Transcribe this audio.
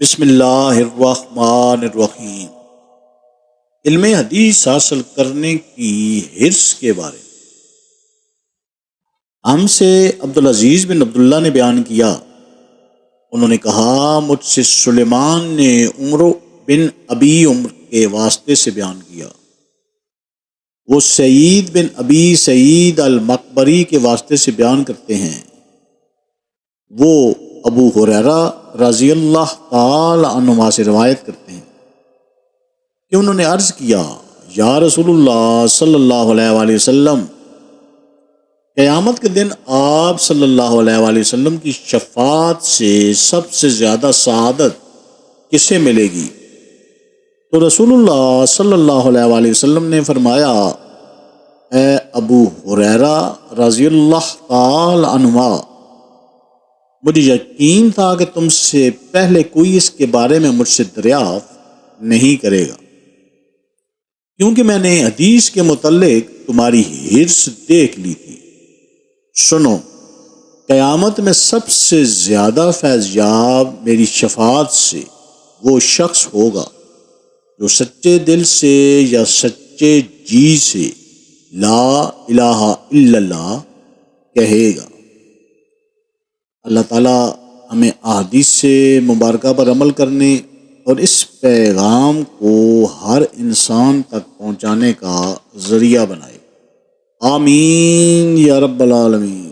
بسم اللہ الرحمن الرحیم۔ علم حدیث حاصل کرنے کی حرص کے بارے میں ہم سے عبدالعزیز بن عبداللہ نے بیان کیا، انہوں نے کہا مجھ سے سلیمان نے عمر بن ابی عمر کے واسطے سے بیان کیا، وہ سعید بن ابی سعید المقبری کے واسطے سے بیان کرتے ہیں، وہ ابو ہریرہ رضی اللہ تعالی عنہ سے روایت کرتے ہیں کہ انہوں نے عرض کیا، یا رسول اللہ صلی اللہ علیہ وآلہ وسلم، قیامت کے دن آپ صلی اللہ علیہ وآلہ وسلم کی شفاعت سے سب سے زیادہ سعادت کسے ملے گی؟ تو رسول اللہ صلی اللہ علیہ وآلہ وسلم نے فرمایا، اے ابو ہریرہ رضی اللہ تعالی عنہ، مجھے یقین تھا کہ تم سے پہلے کوئی اس کے بارے میں مجھ سے دریافت نہیں کرے گا، کیونکہ میں نے حدیث کے متعلق تمہاری حرص دیکھ لی تھی۔ سنو، قیامت میں سب سے زیادہ فیض یاب میری شفاعت سے وہ شخص ہوگا جو سچے دل سے یا سچے جی سے لا الہ الا اللہ کہے گا۔ اللہ تعالیٰ ہمیں احادیث سے مبارکہ پر عمل کرنے اور اس پیغام کو ہر انسان تک پہنچانے کا ذریعہ بنائے، آمین یا رب العالمین۔